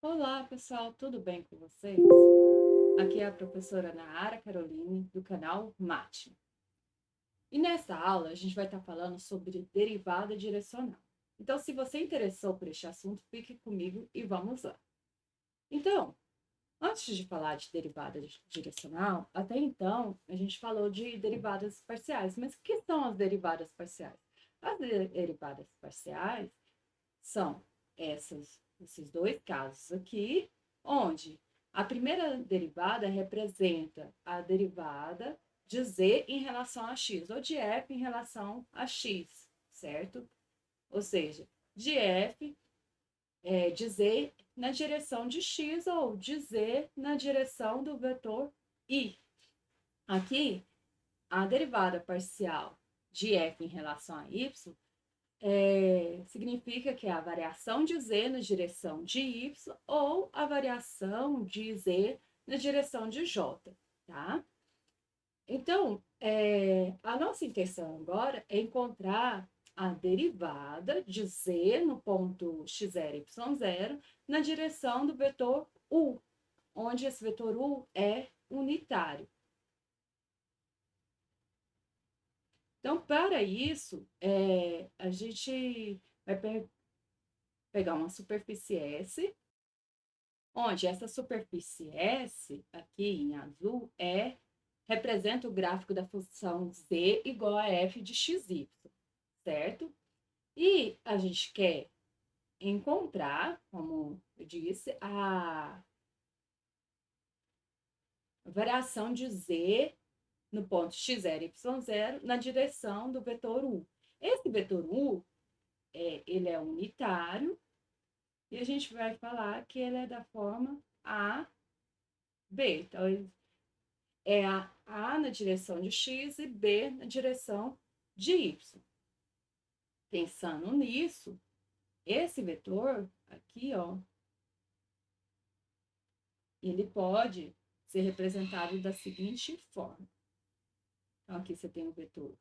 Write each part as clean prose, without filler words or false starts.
Olá, pessoal, tudo bem com vocês? Aqui é a professora Nahara Caroline, do canal Mate. E nessa aula a gente vai estar falando sobre derivada direcional. Então, se você interessou por este assunto, fique comigo e vamos lá. Então, antes de falar de derivada direcional, até então a gente falou de derivadas parciais. Mas o que são as derivadas parciais? As derivadas parciais são esses dois casos aqui, onde a primeira derivada representa a derivada de z em relação a x, ou de f em relação a x, certo? Ou seja, de f de z na direção de x ou de z na direção do vetor i. Aqui, a derivada parcial de f em relação a y significa que é a variação de z na direção de y ou a variação de z na direção de j, tá? Então, a nossa intenção agora é encontrar a derivada de z no ponto x0, y0 na direção do vetor u, onde esse vetor u é unitário. Então, para isso, a gente vai pegar uma superfície S, onde essa superfície S, aqui em azul, representa o gráfico da função z igual a f de xy, certo? E a gente quer encontrar, como eu disse, a variação de z no ponto x0, y0 na direção do vetor u. Esse vetor u, ele é unitário, e a gente vai falar que ele é da forma a, b. Então, é a na direção de x e b na direção de y. Pensando nisso, esse vetor aqui, ó, ele pode ser representado da seguinte forma. Então, aqui você tem o vetor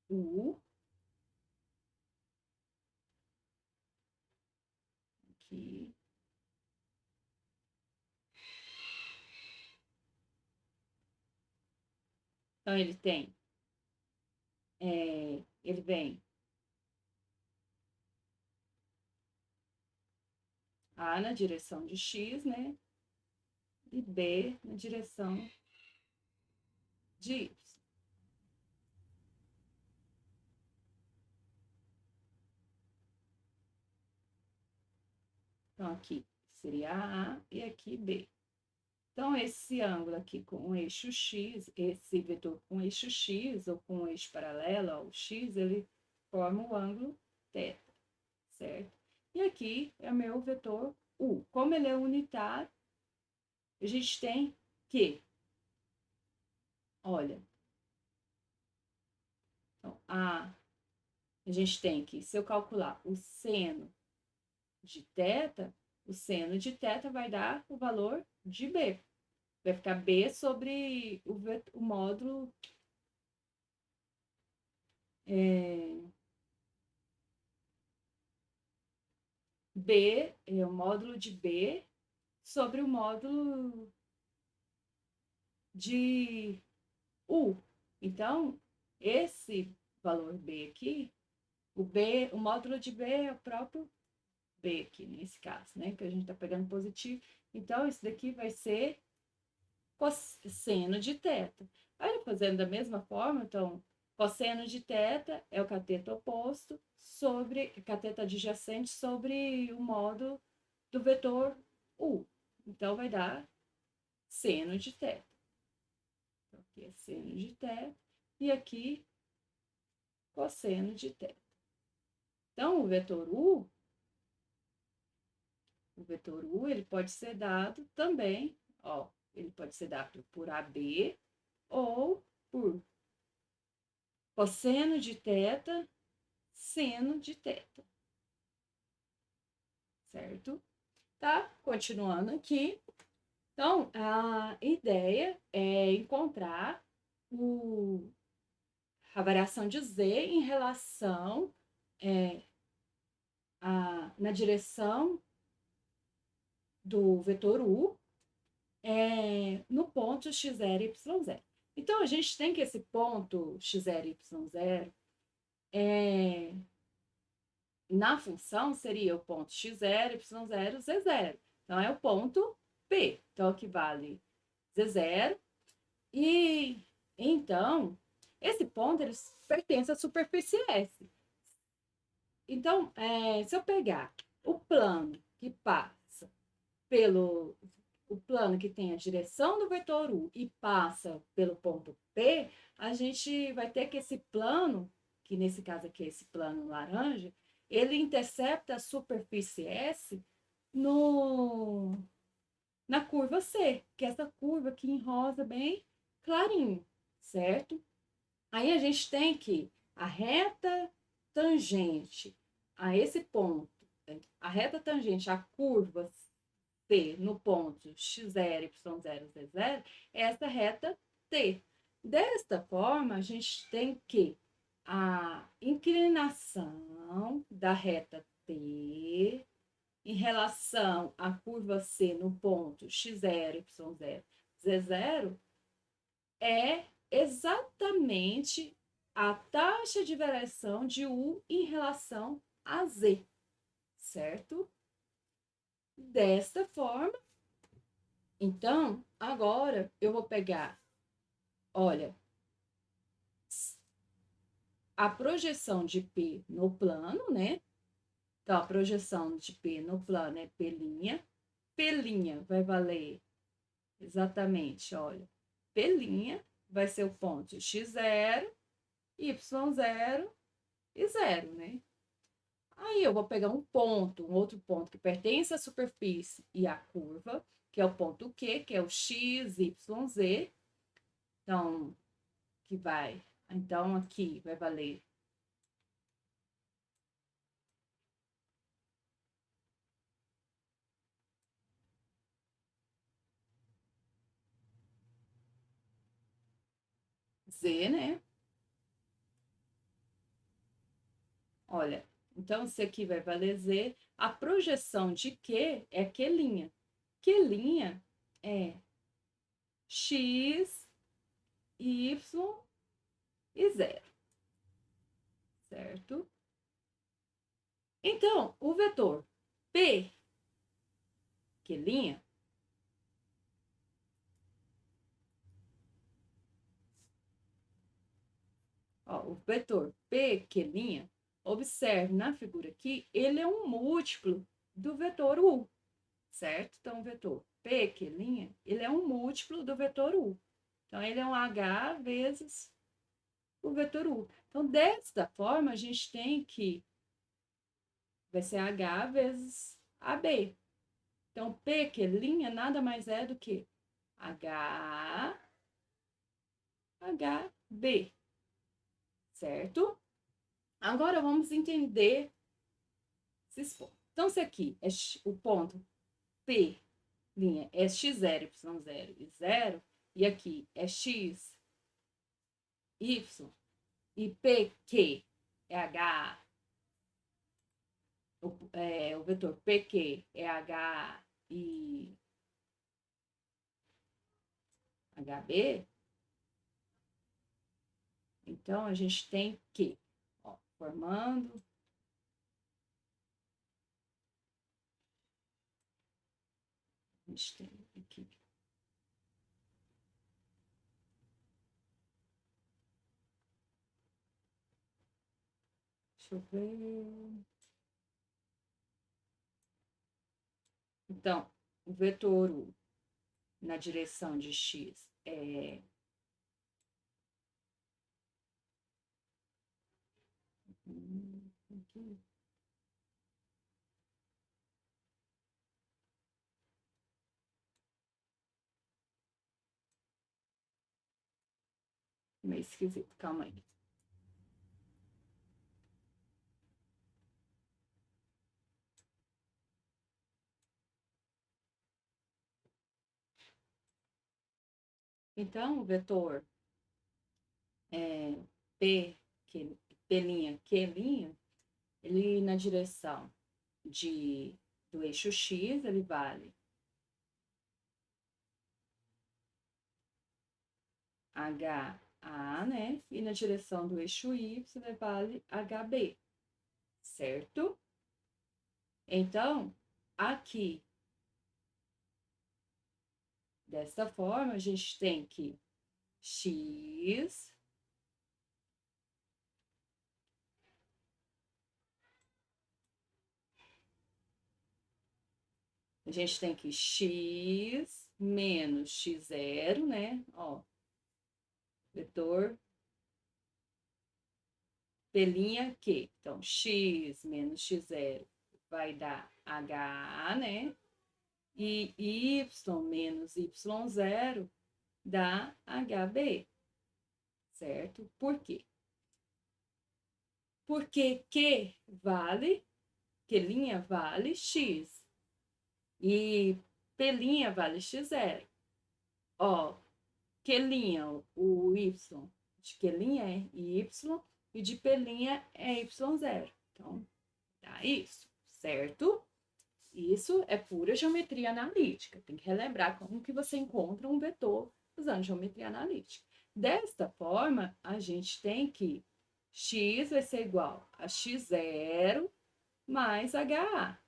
u, aqui. Então, ele vem a na direção de x, né? E b na direção de y. Então, aqui seria a e aqui b. Então, esse ângulo aqui com o eixo x, esse vetor com o eixo x, ou com o eixo paralelo ao x, ele forma o ângulo θ, certo? E aqui é o meu vetor u. Como ele é unitário, a gente tem que, olha, então, a gente tem que, se eu calcular o seno de θ, o seno de θ vai dar o valor de b. Vai ficar b sobre o módulo b, o módulo de b sobre o módulo de u. Então, esse valor b aqui, o módulo de b é o próprio b aqui, nesse caso, né? Que a gente tá pegando positivo. Então, isso daqui vai ser cosseno de θ. Aí, fazendo da mesma forma, então, cosseno de θ é o cateto oposto sobre, cateto adjacente sobre o módulo do vetor u. Então, vai dar seno de θ. Então, aqui é seno de θ e aqui cosseno de θ. Então, o vetor u, ele pode ser dado também, ó, ele pode ser dado por AB ou por cosseno de θ, seno de θ, certo? Tá? Continuando aqui. Então, a ideia é encontrar a variação de z em relação na direção do vetor u no ponto x0, y0. Então, a gente tem que esse ponto x0, y0 na função seria o ponto x0, y0, z0. Então, é o ponto P. Então, aqui vale z0. E, então, esse ponto ele pertence à superfície S. Então, se eu pegar o plano que passa pelo... o plano que tem a direção do vetor U e passa pelo ponto P, a gente vai ter que esse plano, que nesse caso aqui é esse plano laranja, ele intercepta a superfície S na curva C, que é essa curva aqui em rosa bem clarinho, certo? Aí a gente tem que a reta tangente a esse ponto, a reta tangente à curva P no ponto x0, y0, z0, é essa reta T. Desta forma, a gente tem que a inclinação da reta T em relação à curva C no ponto x0, y0, z0 é exatamente a taxa de variação de U em relação a Z, certo? Desta forma, então, agora eu vou pegar, olha, a projeção de P no plano, né? Então, a projeção de P no plano é P'. P' vai valer exatamente, olha, P' vai ser o ponto x0, y0 e 0, né? Aí eu vou pegar um outro ponto que pertence à superfície e à curva, que é o ponto Q, que é o x, y, z. Então, aqui vai valer z, né? Olha, então isso aqui vai valer z. A projeção de Q é Q'. Q' é x, y e 0, certo? Então, o vetor P, Q', ó, o vetor P, Q', observe na figura aqui, ele é um múltiplo do vetor U, certo? Então, o vetor P, Q', ele é um múltiplo do vetor U. Então, ele é um H vezes o vetor U. Então, desta forma, a gente tem que vai ser H vezes AB. Então, P, Q' nada mais é do que HB, certo? Agora, vamos entender esses pontos. Então, se aqui é o ponto P' é x0, y0 e 0, e aqui é x, y, e PQ é H, o vetor PQ é H e HB, então a gente tem que, ó, formando, a gente tem aqui. Deixa eu ver. Então, o vetor U na direção de x é aqui. Meio esquisito, calma aí. Então, o vetor P, Q', ele na direção do eixo X, ele vale HA, né? E na direção do eixo Y vale HB, certo? Então, aqui, desta forma, a gente tem que X a gente tem que x menos x0, né? Ó, vetor P' Q. Então, x menos x0 vai dar h, né? E y menos y0 dá hb, certo? Por quê? Porque Q vale, Q' vale x e P' vale x0. Ó, Q', o y de Q' é y e de P' é y0. Então, dá isso, certo? Isso é pura geometria analítica. Tem que relembrar como que você encontra um vetor usando geometria analítica. Desta forma, a gente tem que x vai ser igual a x0 mais HA.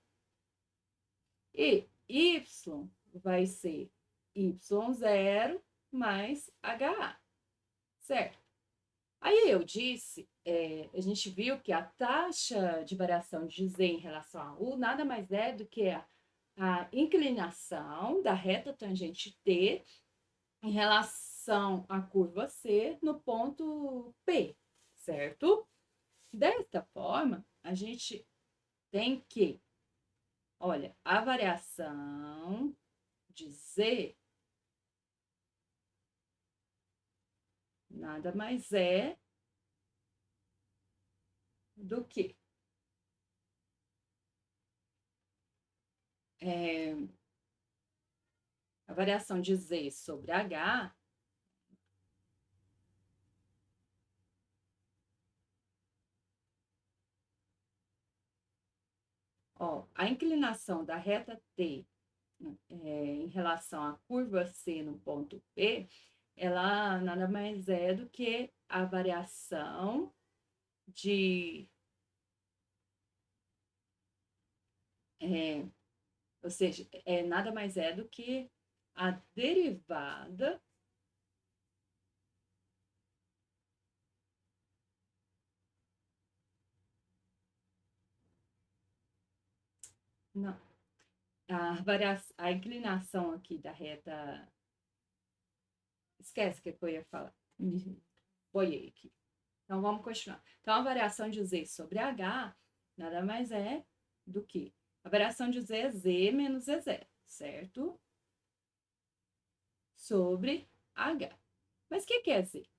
E y vai ser y0 mais HA, certo? Aí eu disse, a gente viu que a taxa de variação de Z em relação a U nada mais é do que a inclinação da reta tangente T em relação à curva C no ponto P, certo? Desta forma, a gente tem que, olha, a variação de Z nada mais é do que a variação de Z sobre H, ó, a inclinação da reta T em relação à curva C no ponto P, ela nada mais é do que a variação de, ou seja, nada mais é do que a derivada não, a inclinação aqui da reta, esquece o que eu ia falar, boiei aqui. Então, vamos continuar. Então, a variação de Z sobre H nada mais é do que a variação de Z é Z menos Z0, certo? Sobre H. Mas o que é Z?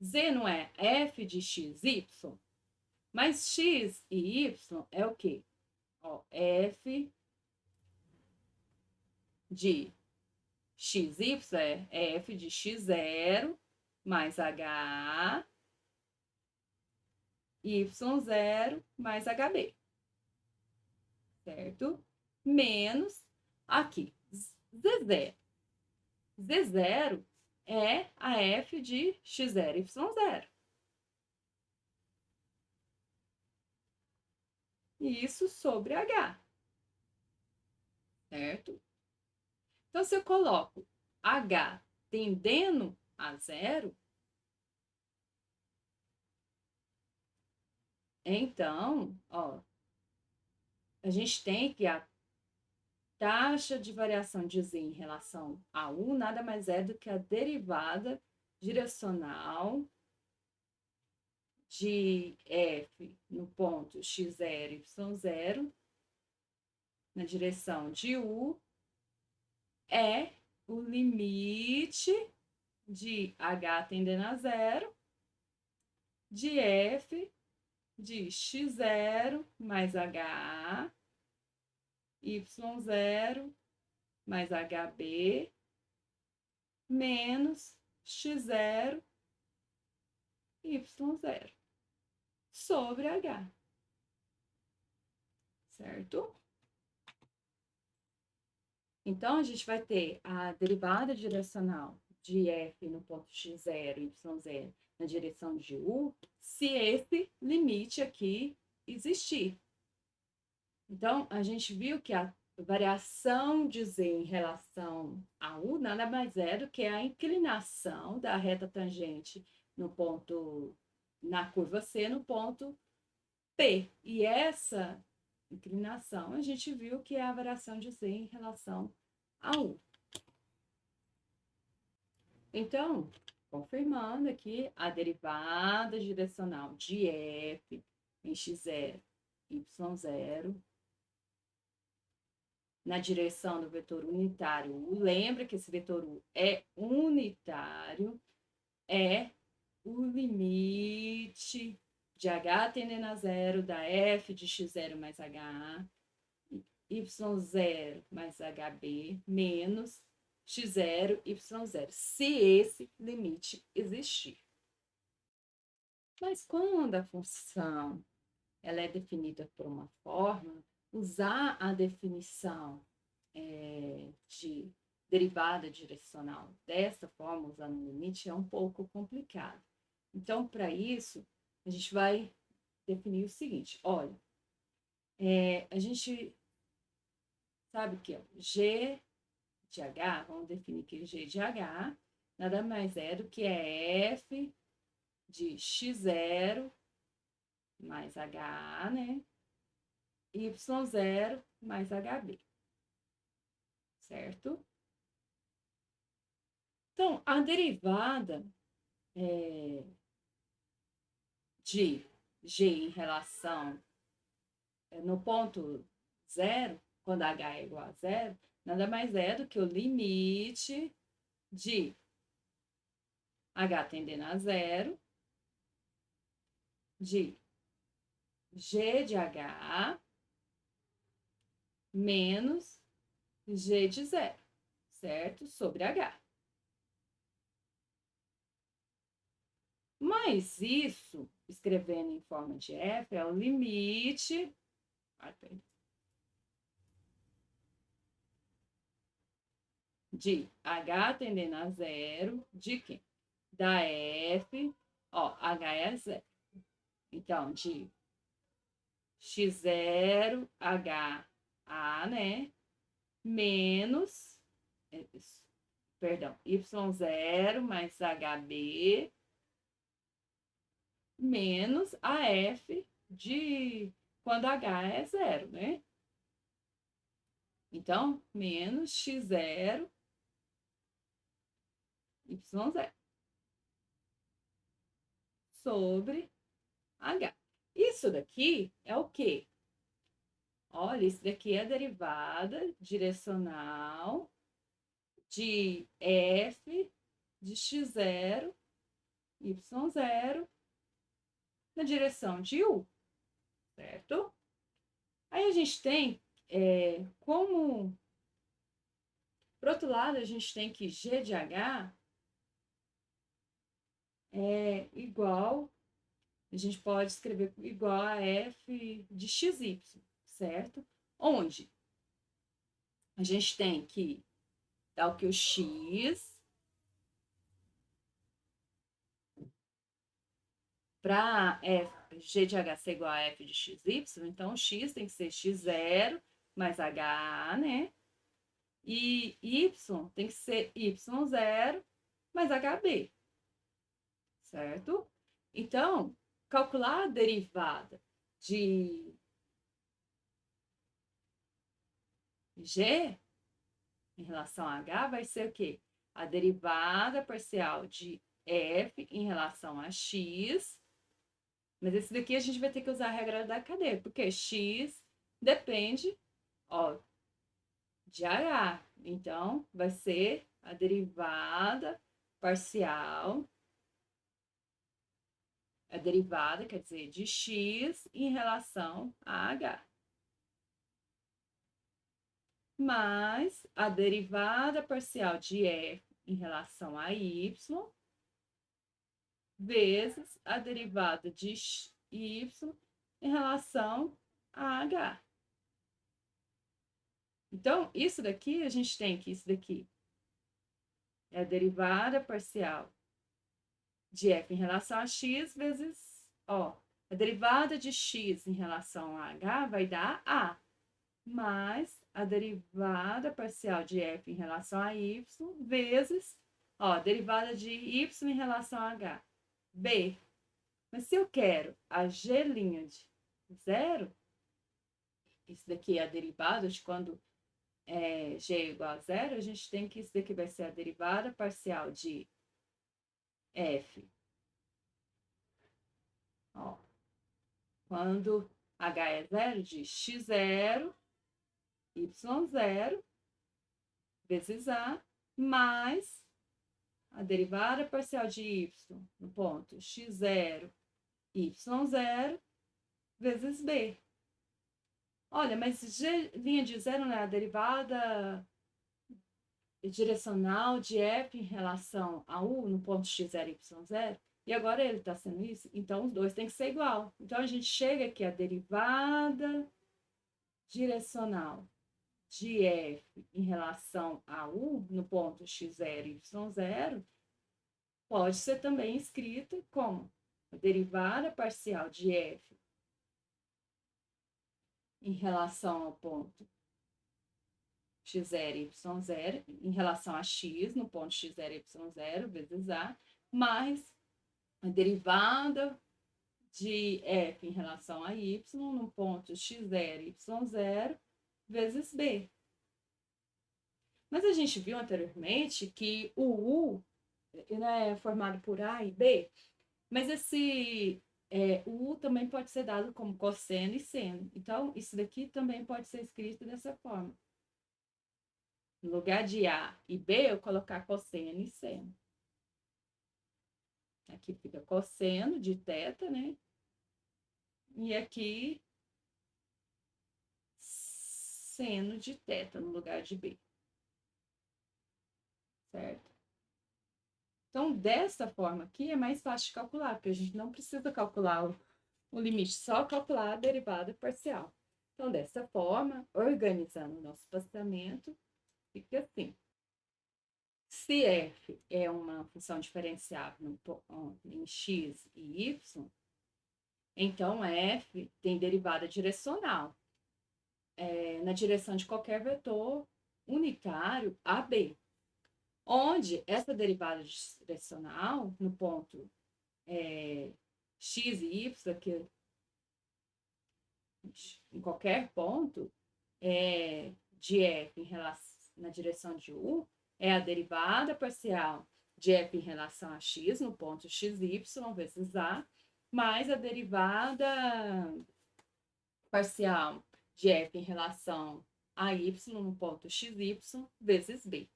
Z não é f de x, y? Mas x e y é o quê? Ó, f de x, y é f de x0 mais h, y0 mais hb, certo? Menos aqui, z0. Z0 é a f de x0, y0. Isso sobre h, certo? Então, se eu coloco h tendendo a zero, então, ó, a gente tem que a taxa de variação de Z em relação a U nada mais é do que a derivada direcional de f no ponto x0, y0, na direção de U, é o limite de h tendendo a zero, de f de x0 mais h, y0 mais hb, menos x0, y0, sobre h, certo? Então, a gente vai ter a derivada direcional de f no ponto x0, y0 na direção de u, se esse limite aqui existir. Então, a gente viu que a variação de z em relação a u nada mais é do que a inclinação da reta tangente no ponto, na curva C, no ponto P. E essa inclinação a gente viu que é a variação de z em relação a u. Então, confirmando aqui, a derivada direcional de f em x0, y0, na direção do vetor unitário u, lembra que esse vetor u é unitário, é o limite de h tendendo a zero da f de x0 mais h, y0 mais hb, menos x0, y0, se esse limite existir. Mas quando a função ela é definida por uma forma, usar a definição de derivada direcional dessa forma, usando o limite, é um pouco complicado. Então, para isso, a gente vai definir o seguinte, olha, a gente sabe que é G de H, vamos definir que G de H nada mais é do que F de x0 mais H, né? y0 mais hb, certo? Então, a derivada de G em relação no ponto zero, quando H é igual a zero, nada mais é do que o limite de H tendendo a zero, de G de H menos G de zero, certo? Sobre H. Mas isso, escrevendo em forma de F, é o limite de H tendendo a zero, de quem? Da F, ó, H é zero. Então, de x0, H, A, né? Menos, perdão, y0 mais HB, menos a F de quando H é zero, né? Então, menos x0, y0 sobre H. Isso daqui é o quê? Olha, isso daqui é a derivada direcional de f de x0, y0 na direção de u, certo? Aí a gente tem como... Por outro lado, a gente tem que g de h é igual... A gente pode escrever igual a f de xy, certo? Onde a gente tem que dar o que o x para g de h ser igual a f de xy, então x tem que ser x0 mais h, né? E y tem que ser y0 mais hb, certo? Então, calcular a derivada de g em relação a h vai ser o quê? A derivada parcial de f em relação a x, mas esse daqui a gente vai ter que usar a regra da cadeia, porque x depende, ó, de h. Então, vai ser a derivada parcial, a derivada, quer dizer, de x em relação a h. Mais a derivada parcial de f em relação a y, vezes a derivada de y em relação a h. Então, isso daqui, a gente tem que isso daqui É a derivada parcial de f em relação a x vezes, ó, a derivada de x em relação a h vai dar a, mais a derivada parcial de f em relação a y vezes, ó, a derivada de y em relação a h, b. Mas se eu quero a g' de zero, isso daqui é a derivada de quando g é igual a zero, a gente tem que isso daqui vai ser a derivada parcial de f. Ó, quando h é zero, de x0, y0, vezes a, mais a derivada parcial de y no ponto x0, y0, vezes b. Olha, mas g' de zero não é a derivada direcional de f em relação a u no ponto x0, y0? E agora ele está sendo isso? Então, os dois têm que ser igual. Então, a gente chega aqui a derivada direcional de f em relação a u no ponto x0, y0 pode ser também escrita como a derivada parcial de f em relação ao ponto x0, y0, em relação a x no ponto x0, y0, vezes a, mais a derivada de f em relação a y no ponto x0, y0, vezes b. Mas a gente viu anteriormente que o u é formado por a e b, mas o u também pode ser dado como cosseno e seno. Então, isso daqui também pode ser escrito dessa forma. No lugar de a e b, eu colocar cosseno e seno. Aqui fica cosseno de θ, né? E aqui, seno de θ no lugar de b. Certo? Então, dessa forma aqui, é mais fácil de calcular, porque a gente não precisa calcular o limite, só calcular a derivada parcial. Então, dessa forma, organizando o nosso espaçamento, fica assim. Se f é uma função diferenciável em x e y, então f tem derivada direcional na direção de qualquer vetor unitário AB, onde essa derivada direcional no ponto x e y, que em qualquer ponto de f na direção de u, é a derivada parcial de f em relação a x no ponto xy vezes a, mais a derivada parcial de f em relação a y no ponto xy vezes b,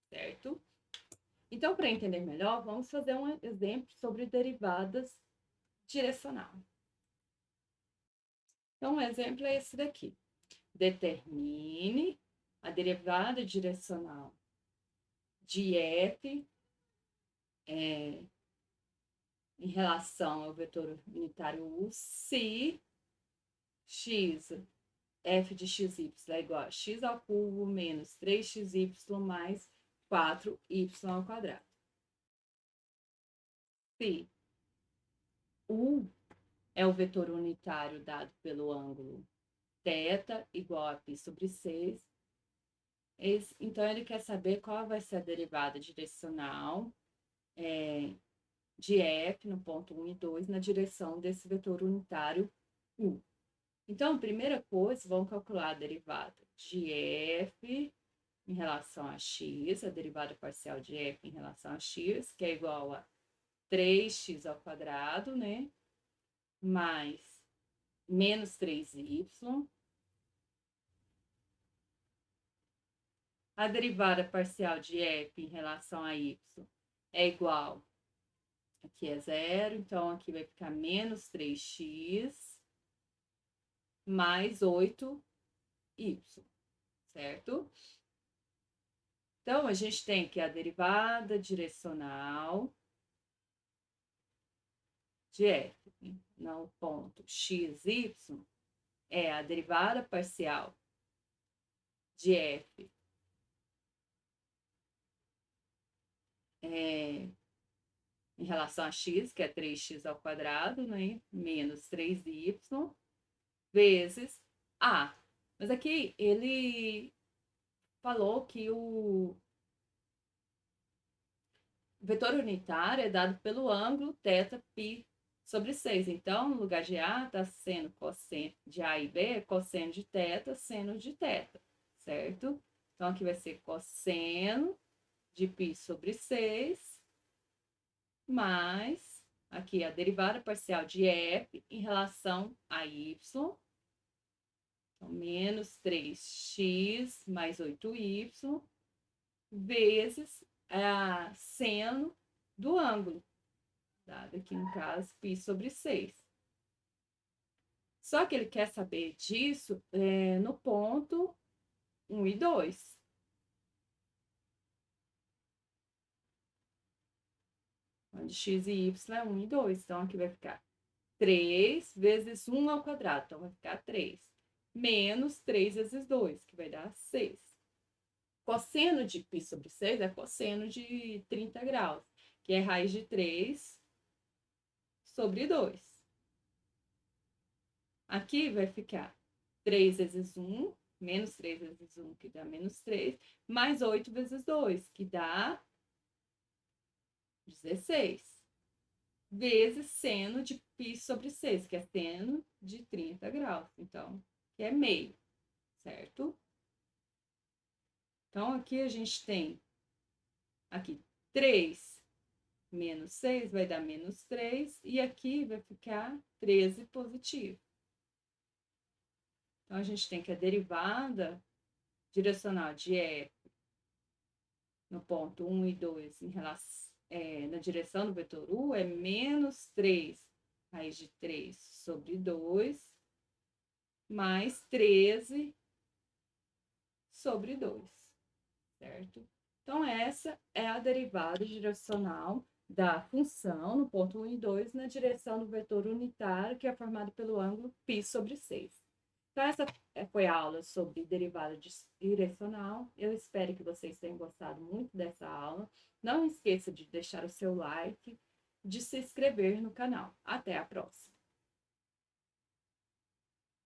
certo? Então, para entender melhor, vamos fazer um exemplo sobre derivadas direcional. Então, o exemplo é esse daqui. Determine a derivada direcional de f em relação ao vetor unitário u, se f de xy é igual a x ao cubo menos 3xy mais 4y ao quadrado. Se u é o vetor unitário dado pelo ângulo θ igual a π sobre 6, então ele quer saber qual vai ser a derivada direcional de f no ponto 1 e 2 na direção desse vetor unitário u. Então, a primeira coisa, vamos calcular a derivada de f em relação a x, a derivada parcial de f em relação a x, que é igual a 3x ao quadrado, né? Mais menos 3y. A derivada parcial de f em relação a y é igual, aqui é zero, então aqui vai ficar menos 3x mais 8y, certo? Então, a gente tem que a derivada direcional de f no ponto xy é a derivada parcial de f em relação a x, que é 3x ao quadrado, né? Menos 3y, vezes a. Mas aqui ele falou que o vetor unitário é dado pelo ângulo θ sobre 6. Então, no lugar de A, está sendo cosseno de A e B, cosseno de θ, seno de θ, certo? Então, aqui vai ser cosseno de π sobre 6, mais, aqui, a derivada parcial de f em relação a y. Então, menos 3x mais 8y, vezes a seno do ângulo, dado aqui no caso π sobre 6. Só que ele quer saber disso no ponto 1 e 2. Onde x e y é 1 e 2. Então, aqui vai ficar 3 vezes 1 ao quadrado. Então, vai ficar 3. Menos 3 vezes 2, que vai dar 6. Cosseno de π sobre 6 é cosseno de 30 graus, que é raiz de 3 sobre 2. Aqui vai ficar 3 vezes 1, menos 3 vezes 1, que dá menos 3, mais 8 vezes 2, que dá 16. Vezes seno de π sobre 6, que é seno de 30 graus. Então, que é meio, certo? Então, aqui a gente tem aqui 3 menos 6 vai dar menos 3, e aqui vai ficar 13 positivo. Então, a gente tem que a derivada direcional de f no ponto 1 e 2 em relação, na direção do vetor u é menos 3 raiz de 3 sobre 2, mais 13 sobre 2, certo? Então, essa é a derivada direcional da função no ponto 1 e 2 na direção do vetor unitário, que é formado pelo ângulo π sobre 6. Então, essa foi a aula sobre derivada direcional. Eu espero que vocês tenham gostado muito dessa aula. Não esqueça de deixar o seu like, de se inscrever no canal. Até a próxima!